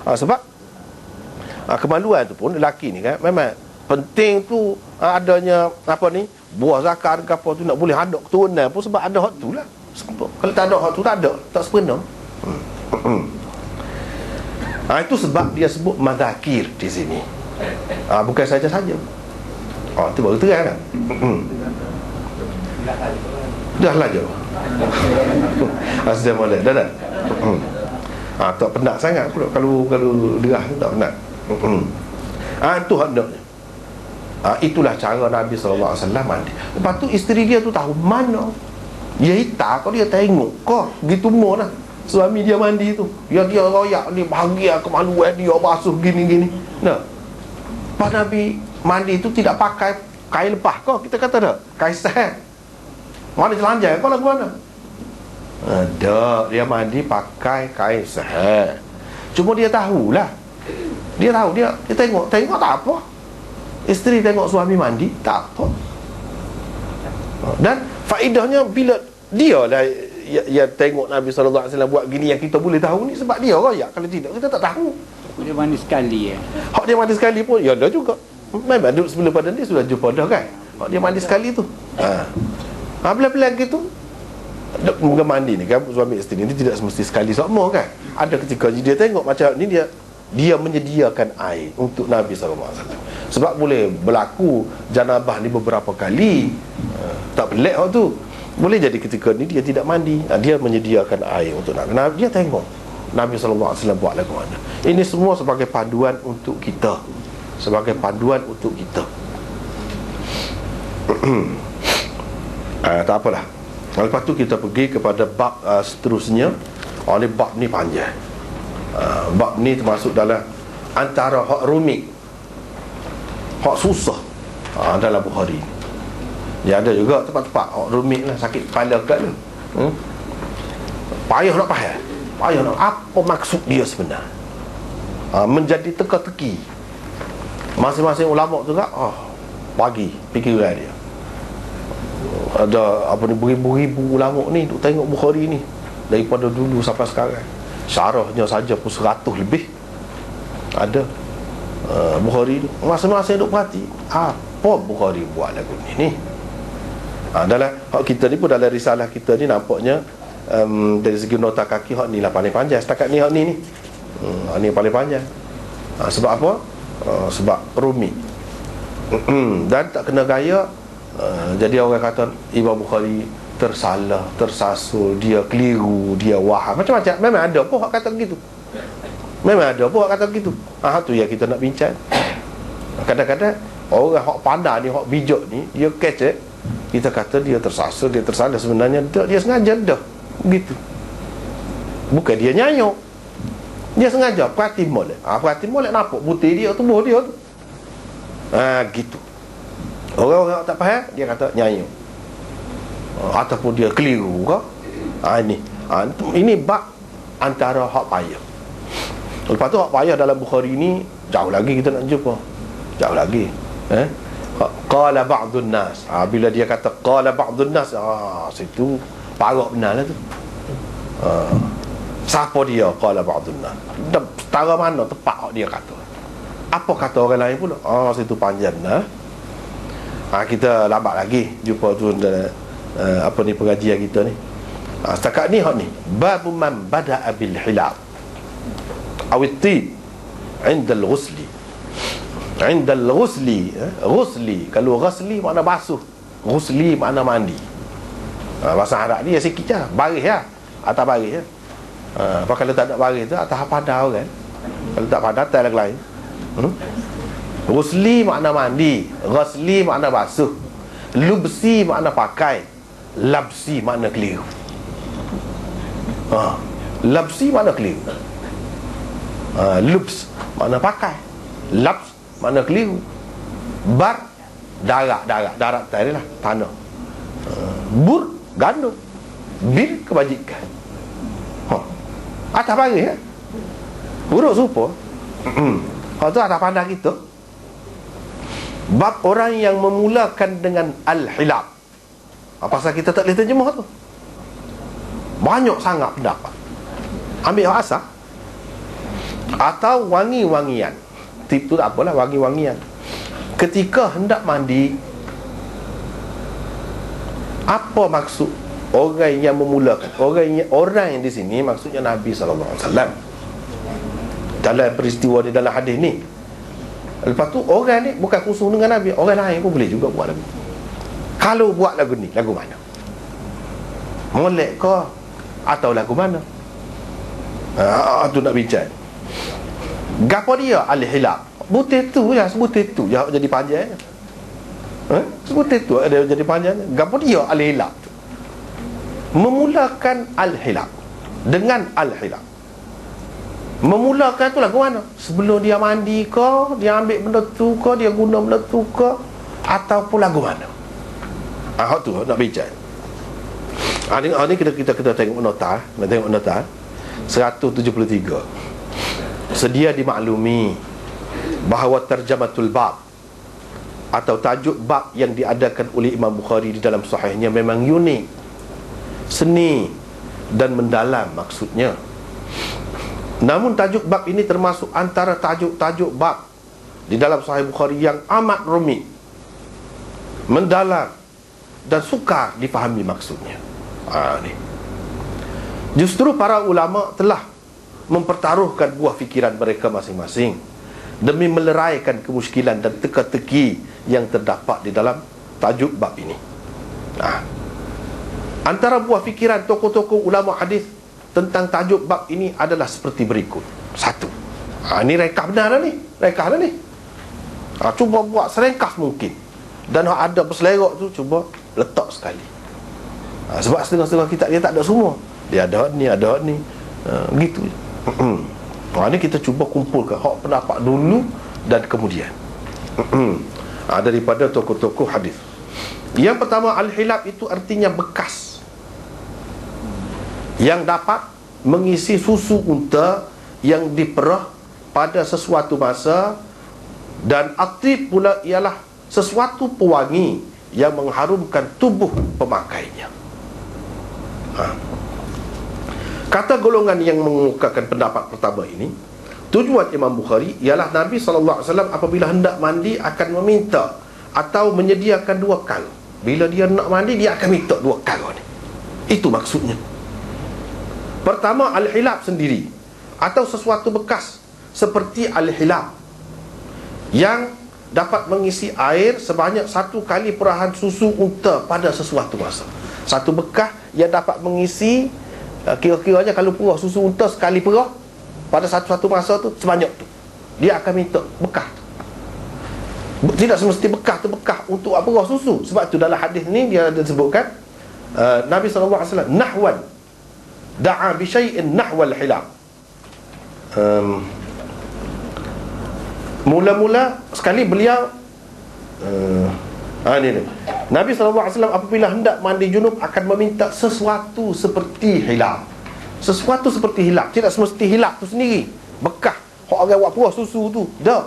Sebab kemaluan tu pun lelaki ni kan memang penting tu adanya apa ni, buah zakat ke apa tu, nak boleh ada keturunan pun sebab ada hak tu lah. Kalau tak ada hak tu, tak sempurna. Itu sebab dia sebut madzakir di sini. Bukan saja-saja. Itu baru terang kan. Dah lah je. Sudah boleh. Dah. Tak penat sangat pula kalau derah tu tak penat. Itu hendaknya. Itulah cara Nabi SAW mandi. Lepas tu isteri dia tu tahu mana. Dia hitam, kalau dia tengok kau gitu mo lah suami dia mandi tu, dia royak ni, bahagia kemaluan dia basuh gini-gini. Nah, Pak Nabi mandi tu tidak pakai kain lepas kau, kita kata dah kain sah. Mana telanjang kau lah ke mana? Ada, dia mandi pakai kain sah. Cuma dia tahulah. Dia tahu, dia tengok tak apa. Isteri tengok suami mandi tak apa. Dan faedahnya bila dia lah yang tengok Nabi SAW buat gini, yang kita boleh tahu ni sebab dia royak. Kalau tidak, kita tak tahu. Dia mandi sekali ya. Hak dia mandi sekali pun ya dah juga. Memang duduk sebelum pada ni sudah jumpa dah kan. Hak dia mandi sekali tu. Bila-bila gitu mungkin mandi ni kan, suami isteri ni tidak semesti sekali sama kan. Ada ketika dia tengok macam ni, dia menyediakan air untuk Nabi SAW. Sebab boleh berlaku janabah ni beberapa kali. Tak pelik hak tu. Boleh jadi ketika ni dia tidak mandi, dia menyediakan air untuk Nabi. Dia tengok Nabi SAW buat lagu mana. Ini semua sebagai panduan untuk kita. Sebagai panduan untuk kita. Tak apalah. Lepas tu kita pergi kepada bab seterusnya. Ini bab ni panjang. Bab ni termasuk dalam antara hak rumit, hak susah dalam Bukhari. Dia ada juga tempat-tempat hak rumit lah, sakit kepala kat tu. Payah nak faham. Payah nak apa maksud dia sebenar. Menjadi teka-teki. Masing-masing ulama tu kan bagi fikiran dia. Ada apa ni, beribu-ribu ulama ni duk tengok Bukhari ni daripada dulu sampai sekarang. Syarahnya saja pun 100 lebih ada. Bukhari tu masing-masing duk perhati apa Bukhari buat lagu ni. Dalam hak kita ni pun, dalam risalah kita ni nampaknya dari segi nota kaki hak ni lah paling panjang setakat ni. Hak ni ni paling panjang. Sebab apa? Sebab rumit. Dan tak kena gaya. Jadi orang kata Imam Bukhari tersalah, tersasul, dia keliru, dia waham, macam-macam. Memang ada pun hak kata begitu. Memang ada pun hak kata begitu. Tu yang kita nak bincang. Kadang-kadang orang hak pandai ni, hak bijak ni, dia kecek, kita kata dia tersasul, dia tersalah. Sebenarnya dia sengaja dah begitu. Bukan dia nyayuk, dia sengaja perhati molek. Perhati molek nampak putih dia, tubuh dia tu. Gitu. Orang-orang tak faham, dia kata nyayuk, ataupun dia keliru ke. Ini bab antara hak payah. Lepas tu hak payah dalam Bukhari ni jauh lagi kita nak jumpa. Jauh lagi. Qala ba'dun nas. Bila dia kata qala ba'dun nas, situ parah benar lah tu. Siapa dia qala ba'dun nas? Setara mana tepat hak dia kata. Apa kata orang lain pula? Situ panjang dah. Kita lambat lagi jumpa tu dalam apa ni pengajian kita ni. Setakat ni hak ni bab man bada'a bil hilab awit-tib 'inda al-ghusli. 'Inda al-ghusli, ghusli kalau ghusli makna basuh, ghusli makna mandi. Bahasa Arab ni sikit je, baris ya, atas baris ya. Apa kalau tak ada baris tu atas pada orang. Kalau tak pada atas lagi lain. Ghusli makna mandi, ghusli makna basuh, lubsi makna pakai, labsi makna keliru. Labsi makna keliru. Lubs makna pakai, labs makna keliru. Bar darat tadi lah, tanah. Bur gandum, bil kebajikan. Atas baris ya, buruk supa. Itu atas pandang kita. Bab orang yang memulakan dengan al-hilab. Pasal kita tak boleh terjemah tu. Banyak sangat pendapat. Ambil hak asal. atau wangi-wangian. Tip tu apalah, wangi-wangian. Ketika hendak mandi, apa maksud orang yang memulakan? Orang yang di sini maksudnya Nabi SAW dalam peristiwa ni, dalam hadis ni. Lepas tu orang ni bukan khusus dengan Nabi, orang lain pun boleh juga buat lagu. Kalau buat lagu ni, lagu mana? Molek ke atau lagu mana? Tu nak bincang. Gapo dia al-hilab? Butir tu ya, sebutir tu ya jadi panjang. Sebutir tu ada jadi panjang. Gapo dia al-hilab? Memulakan al-hilab dengan al-hilab. Memulakan tu lagu mana? Sebelum dia mandi ke, dia ambil benda tu ke, dia guna benda tu ke, ataupun lagu mana? Tu nak bincang. Ni kita tengok nota, nak tengok nota 173. Sedia dimaklumi bahawa terjematul bab atau tajuk bab yang diadakan oleh Imam Bukhari di dalam sahihnya memang unik, seni dan mendalam maksudnya. Namun tajuk bab ini termasuk antara tajuk-tajuk bab di dalam Sahih Bukhari yang amat rumit, mendalam dan sukar dipahami maksudnya. Ni justru para ulama telah mempertaruhkan buah fikiran mereka masing-masing demi meleraikan kemusykilan dan teka-teki yang terdapat di dalam tajuk bab ini. Antara buah fikiran tokoh-tokoh ulama hadis tentang tajuk bab ini adalah seperti berikut. Satu, ini rekah benar dah ni, rekah dah ni. Cuba buat serengkas mungkin, dan ada berselerok tu cuba letak sekali. Sebab setengah-setengah kitab dia tak ada semua, dia ada ni, ada ni, gitu. Ini kita cuba kumpulkan hak pendapat dulu dan kemudian daripada tokoh-tokoh hadis. Yang pertama, al-hilab itu artinya bekas yang dapat mengisi susu unta yang diperah pada sesuatu masa, dan atrib pula ialah sesuatu pewangi yang mengharumkan tubuh pemakainya. Kata golongan yang mengemukakan pendapat pertama ini, tujuan Imam Bukhari ialah Nabi SAW apabila hendak mandi akan meminta atau menyediakan 2 kal. Bila dia nak mandi, dia akan minta 2 kal ni. Itu maksudnya. Pertama, al-hilab sendiri atau sesuatu bekas seperti al-hilab yang dapat mengisi air sebanyak 1 kali perahan susu unta pada sesuatu masa. Satu bekas yang dapat mengisi, kira-kiranya kalau perah susu unta sekali perah pada satu masa tu, sebanyak tu dia akan minta bekas tu. Tidak semesti bekas tu bekas untuk perah susu. Sebab tu dalam hadis ni dia ada sebutkan Nabi SAW nahwan da'a bi syai'in nahwal hilab. Mula-mula sekali beliau ni. Nabi SAW apabila hendak mandi junub akan meminta sesuatu seperti hilab. Sesuatu seperti hilab, tidak semesti hilab tu sendiri bekas hak orang buat perah susu tu, dah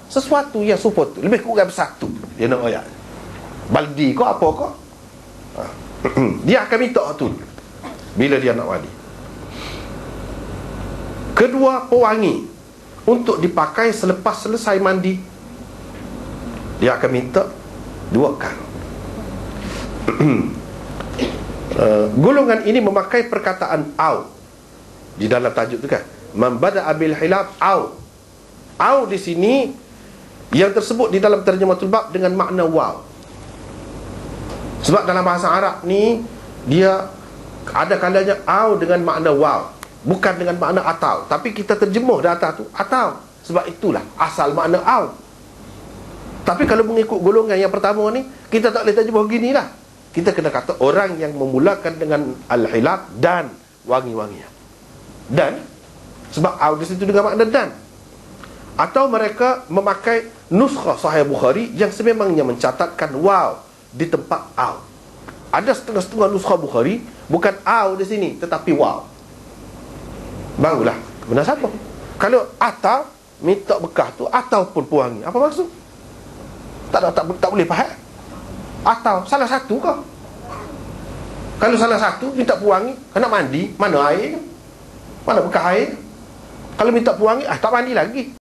sesuatu yang serupa tu, lebih kurang bersatu. Dia nak ayat baldi kau apa kau, dia akan minta tu bila dia nak mandi. Kedua, pewangi untuk dipakai selepas selesai mandi, dia akan minta 2 kali. Golongan ini memakai perkataan au di dalam tajuk tu kan, man bada'a bil hilab au. Au di sini yang tersebut di dalam terjematul bab dengan makna waw. Sebab dalam bahasa Arab ni dia ada kalanya au dengan makna waw, bukan dengan makna atau. Tapi kita terjemuh di atas tu atau, sebab itulah asal makna au. Tapi kalau mengikut golongan yang pertama ni, kita tak boleh terjemah gini lah. Kita kena kata orang yang memulakan dengan al-hilab dan wangi-wangian. Dan sebab au di situ dengan makna dan. Atau mereka memakai nuskhah Sahih Bukhari yang sememangnya mencatatkan waw di tempat au. Ada setengah-setengah nuskhah Bukhari bukan au di sini tetapi waw. Barulah benar siapa. Kalau atau minta bekas tu ataupun pewangi, apa maksud? Tak boleh faham. Atau salah satu kau. Kalau salah satu minta pewangi, kena mandi, mana air? Mana bekas air? Kalau minta puang, tak mandi lagi.